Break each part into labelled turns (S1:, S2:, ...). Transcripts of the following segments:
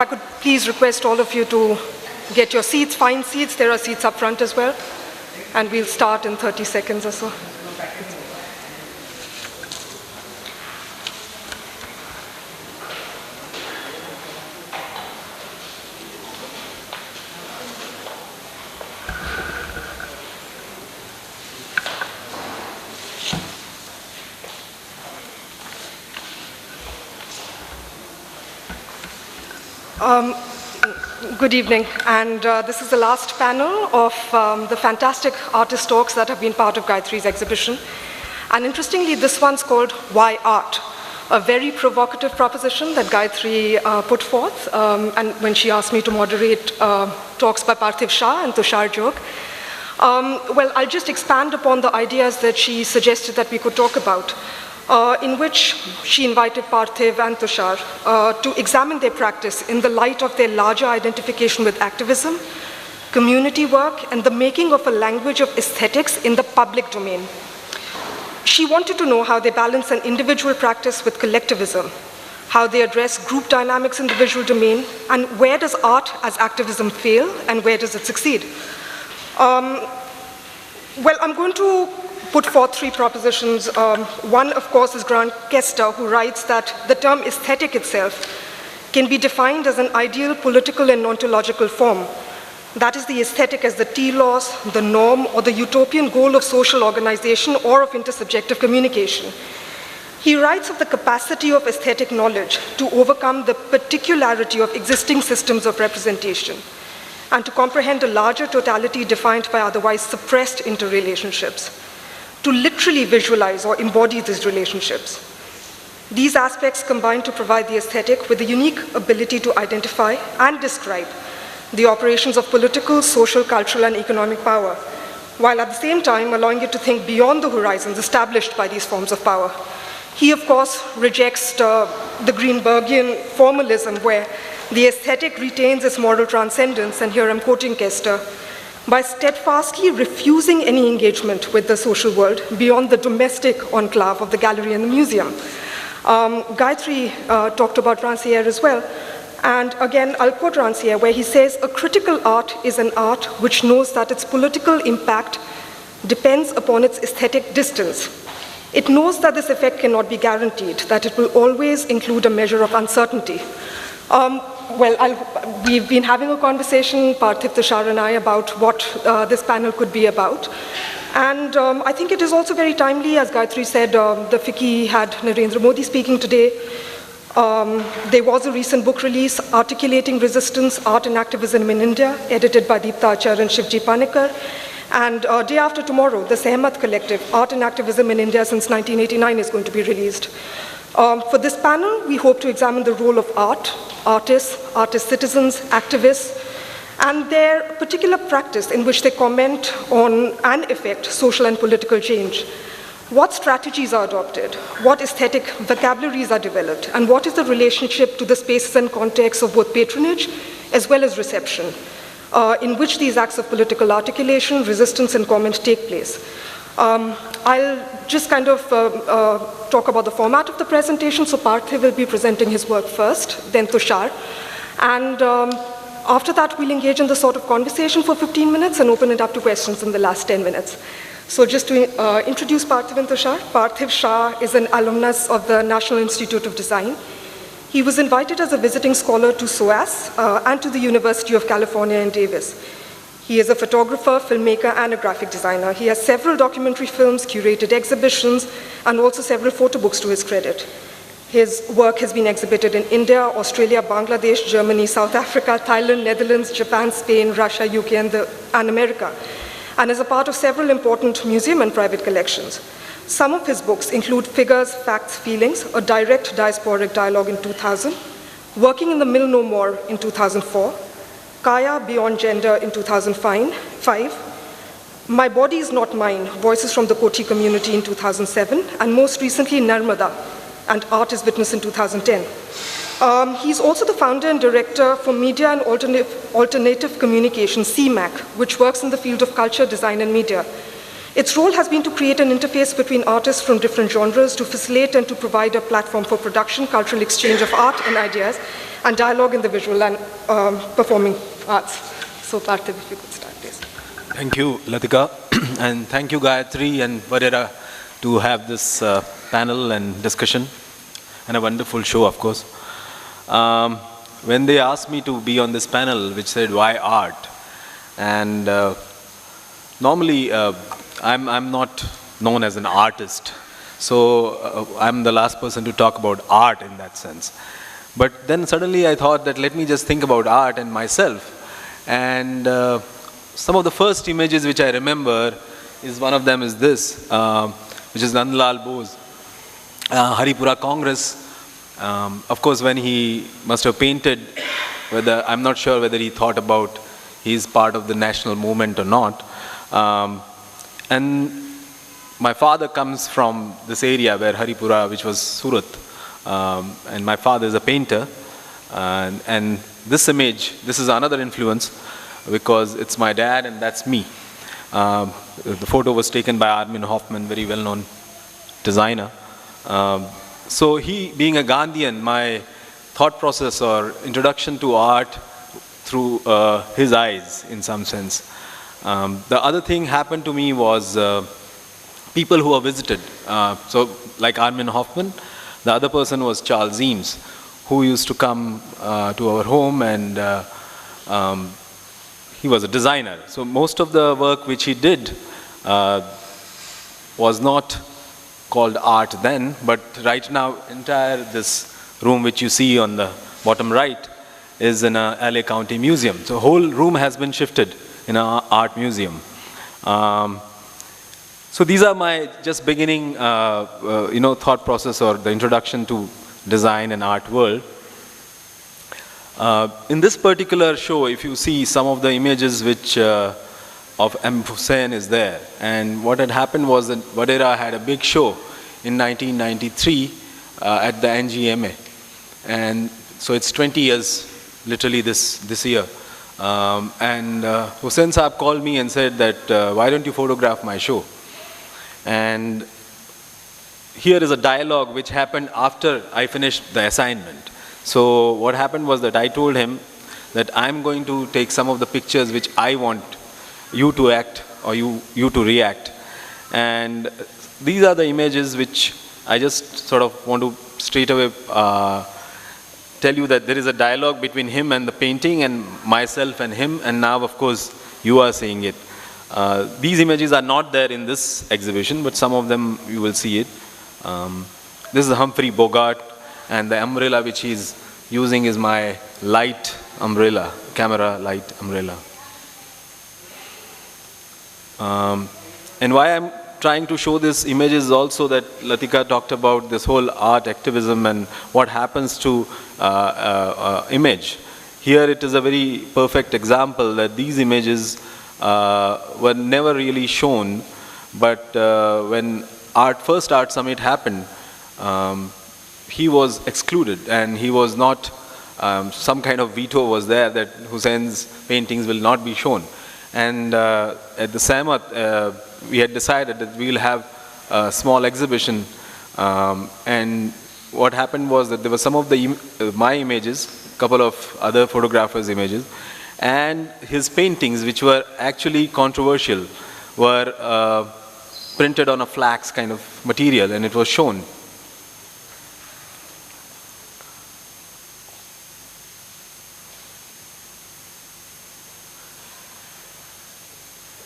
S1: I could please request all of you to get your seats, find seats. There are seats up front as well. And we'll start in 30 seconds or so.
S2: Good evening, and this is the last panel of the fantastic artist talks that have been part of Gayatri's exhibition. And interestingly, this one's called Why Art? A very provocative proposition that Gayatri put forth and when she asked me to moderate talks by Parthiv Shah and Tushar Joag. Well, I'll just expand upon the ideas that she suggested that we could talk about. In which she invited Parthiv and Tushar to examine their practice in the light of their larger identification with activism, community work, and the making of a language of aesthetics in the public domain. She wanted to know how they balance an individual practice with collectivism, how they address group dynamics in the visual domain, and where does art as activism fail, and where does it succeed? Well, I'm going to put forth three propositions. One, of course, is Grant Kester, who writes that the term aesthetic itself can be defined as an ideal political and ontological form. That is the aesthetic as the telos, the norm, or the utopian goal of social organization or of intersubjective communication. He writes of the capacity of aesthetic knowledge to overcome the particularity of existing systems of representation and to comprehend a larger totality defined by otherwise suppressed interrelationships, to literally visualize or embody these relationships. These aspects combine to provide the aesthetic with the unique ability to identify and describe the operations of political, social, cultural, and economic power, while at the same time allowing it to think beyond the horizons established by these forms of power. He, of course, rejects the Greenbergian formalism where the aesthetic retains its moral transcendence, and here I'm quoting Kester, by steadfastly refusing any engagement with the social world beyond the domestic enclave of the gallery and the museum. Gayatri talked about Rancière as well, and again, I'll quote Rancière, where he says, "A critical art is an art which knows that its political impact depends upon its aesthetic distance. It knows that this effect cannot be guaranteed, that it will always include a measure of uncertainty." We've been having a conversation, Parthiv, Tushar, and I, about what this panel could be about. And I think it is also very timely, as Gayatri said, the FICCI had Narendra Modi speaking today. There was a recent book release, Articulating Resistance, Art and Activism in India, edited by Deepta Acharya and Shivji Panikar. And day after tomorrow, the Sehmat Collective, Art and Activism in India since 1989, is going to be released. For this panel, we hope to examine the role of art, artists, artist citizens, activists, and their particular practice in which they comment on and effect social and political change. What strategies are adopted? What aesthetic vocabularies are developed? And what is the relationship to the spaces and contexts of both patronage as well as reception, in which these acts of political articulation, resistance, and comment take place? I'll just kind of talk about the format of the presentation. So Parthiv will be presenting his work first, then Tushar. And after that, we'll engage in the sort of conversation for 15 minutes and open it up to questions in the last 10 minutes. So just to introduce Parthiv and Tushar, Parthiv Shah is an alumnus of the National Institute of Design. He was invited as a visiting scholar to SOAS and to the University of California in Davis. He is a photographer, filmmaker, and a graphic designer. He has several documentary films, curated exhibitions, and also several photo books to his credit. His work has been exhibited in India, Australia, Bangladesh, Germany, South Africa, Thailand, Netherlands, Japan, Spain, Russia, UK, and America, and is a part of several important museum and private collections. Some of his books include Figures, Facts, Feelings, a direct diasporic dialogue in 2000, Working in the Mill No More in 2004, Kaya Beyond Gender in 2005, My Body Is Not Mine, Voices from the Koti Community in 2007, and most recently Narmada, and Art is Witness in 2010. He's also the founder and director for Media and Alternative Communication, CMAC, which works in the field of culture, design, and media. Its role has been to create an interface between artists from different genres to facilitate and to provide a platform for production, cultural exchange of art and ideas, and dialogue in the visual and performing arts. So Parthiv, if you could start, please.
S3: Thank you, Latika, and thank you, Gayatri and Vadehra, to have this panel and discussion, and a wonderful show, of course. When they asked me to be on this panel, which said, why art? And normally, I'm not known as an artist, so I'm the last person to talk about art in that sense. But then suddenly I thought that let me just think about art and myself. And some of the first images which I remember is one of them is this, which is Nandlal Bose, Haripura Congress. Of course, when he must have painted, I'm not sure whether he thought about he's part of the national movement or not. And my father comes from this area where Haripura, which was Surat, and my father is a painter. And this image, this is another influence because it's my dad and that's me. The photo was taken by Armin Hoffman, very well-known designer. So he, being a Gandhian, my thought process or introduction to art through his eyes, in some sense. The other thing happened to me was people who are visited. So like Armin Hoffman, the other person was Charles Eames, who used to come to our home, and he was a designer. So most of the work which he did was not called art then, but right now entire this room which you see on the bottom right is in a LA County Museum. So whole room has been shifted in an art museum. So these are my just beginning thought process or the introduction to design and art world. In this particular show, if you see some of the images which of M. Hussain is there, and what had happened was that Vadehra had a big show in 1993 at the NGMA, and so it's 20 years literally this year. And Hussain Saab called me and said that why don't you photograph my show? And here is a dialogue which happened after I finished the assignment. So what happened was that I told him that I'm going to take some of the pictures which I want you to act or you to react. And these are the images which I just sort of want to straight away tell you that there is a dialogue between him and the painting and myself and him, and now of course you are seeing it. These images are not there in this exhibition, but some of them you will see it. This is Humphrey Bogart, and the umbrella which he's using is my light umbrella, camera light umbrella. And why I'm trying to show this image is also that Latika talked about this whole art activism and what happens to image. Here it is a very perfect example that these images were never really shown, but when first art summit happened, he was excluded, and he was not, some kind of veto was there that Hussein's paintings will not be shown. And at the Samat, we had decided that we will have a small exhibition, and what happened was that there were some of my images, a couple of other photographers' images, and his paintings, which were actually controversial, were printed on a flax kind of material, and it was shown.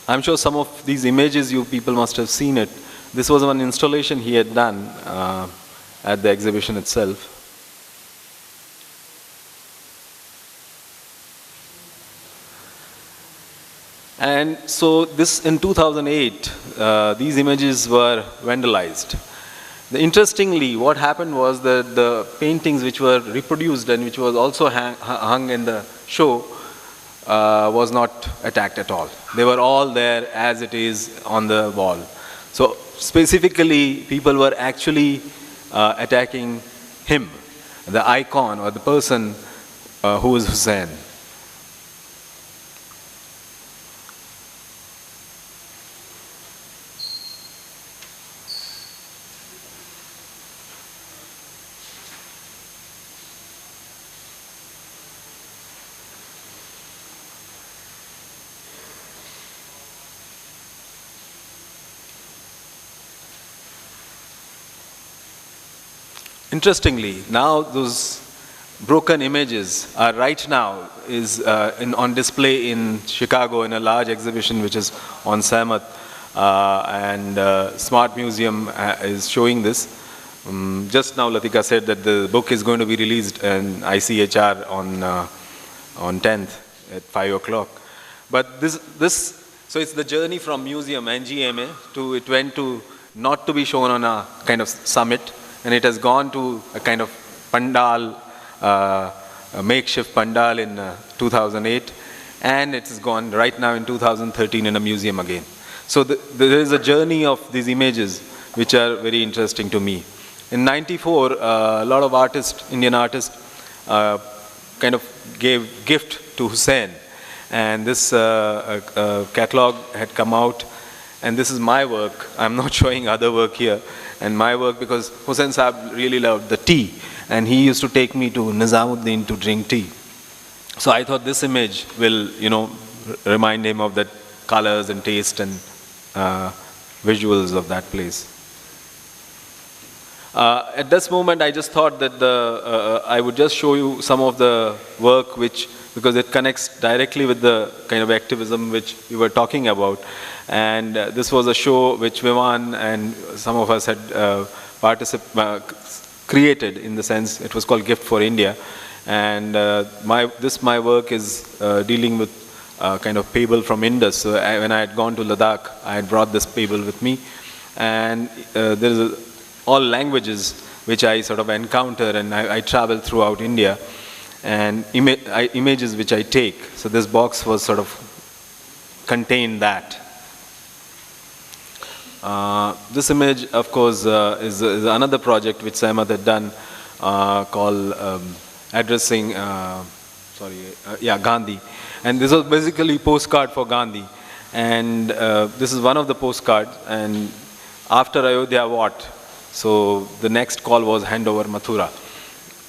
S3: I'm sure some of these images you people must have seen it. This was one installation he had done at the exhibition itself. And so this, in 2008, these images were vandalized. Interestingly, what happened was that the paintings which were reproduced and which was also hung in the show was not attacked at all. They were all there as it is on the wall. So specifically, people were actually attacking him, the icon or the person who is Hussain. interestingly, now those broken images are right now on display in Chicago in a large exhibition which is on Sehmat, and Smart Museum is showing this. Just now Latika said that the book is going to be released in ICHR on 10th at 5 o'clock. But so it's the journey from museum, NGMA, it went to not to be shown on a kind of summit, and it has gone to a kind of pandal, a makeshift pandal in 2008, and it has gone right now in 2013 in a museum again. So there is a journey of these images which are very interesting to me. In '94, a lot of artists, Indian artists, kind of gave gift to Hussain, and this catalog had come out, and this is my work. I'm not showing other work here, and my work, because Hussain Sahib really loved the tea, and he used to take me to Nizamuddin to drink tea. So I thought this image will, remind him of that colors and taste and visuals of that place. At this moment, I just thought that I would just show you some of the work because it connects directly with the kind of activism which we were talking about. And this was a show which Vivan and some of us had created, in the sense it was called Gift for India. And my work is dealing with kind of pebble from Indus. So when I had gone to Ladakh, I had brought this pebble with me. And there is all languages which I sort of encounter, and I travel throughout India, and images which I take. So this box was sort of contained that. This image, of course, is another project which Sehmat had done called addressing, Gandhi. And this was basically postcard for Gandhi. And this is one of the postcards. And after Ayodhya, what? So the next call was hand over Mathura.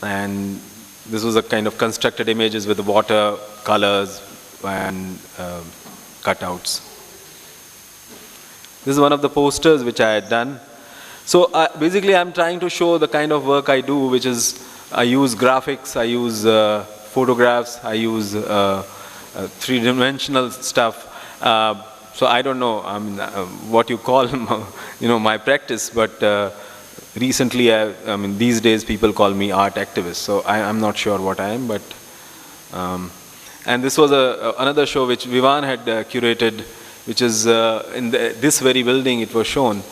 S3: And this was a kind of constructed images with water, colors, and cutouts. This is one of the posters which I had done. So basically I'm trying to show the kind of work I do, which is I use graphics, I use photographs, I use three-dimensional stuff. So I don't know what you call my practice, but recently, these days people call me art activist, so I'm not sure what I am, but and this was another show which Vivan had curated, which is in this very building. It was shown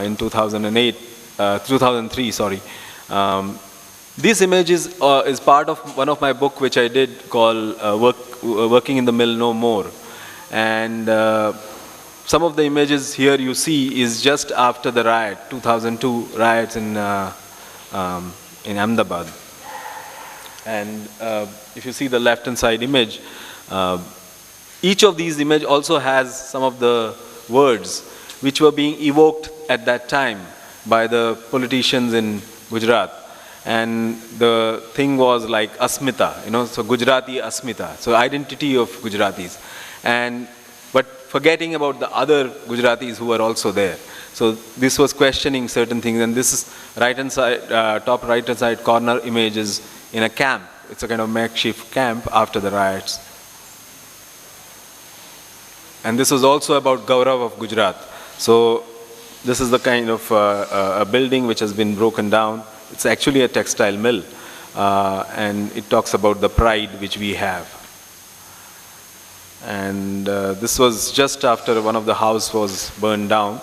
S3: in 2003, sorry. This image is part of one of my book which I did called Working in the Mill No More, and some of the images here you see is just after the riot, 2002 riots in Ahmedabad. And if you see the left-hand side image, each of these images also has some of the words which were being evoked at that time by the politicians in Gujarat. And the thing was like Asmita, so Gujarati Asmita, so identity of Gujaratis. But forgetting about the other Gujaratis who were also there. So this was questioning certain things, and this is right-hand side, top right-hand side corner image is in a camp. It's a kind of makeshift camp after the riots. And this was also about Gaurav of Gujarat. So this is the kind of a building which has been broken down. It's actually a textile mill, and it talks about the pride which we have. And this was just after one of the house was burned down,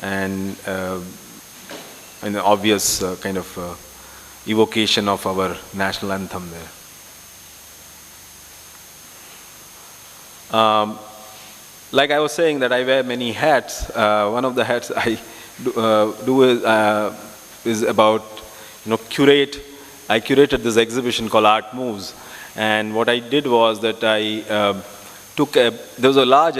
S3: and an obvious kind of evocation of our national anthem there. Like I was saying that I wear many hats. One of the hats I do is about curate. I curated this exhibition called Art Moves, and what I did was that I there was a large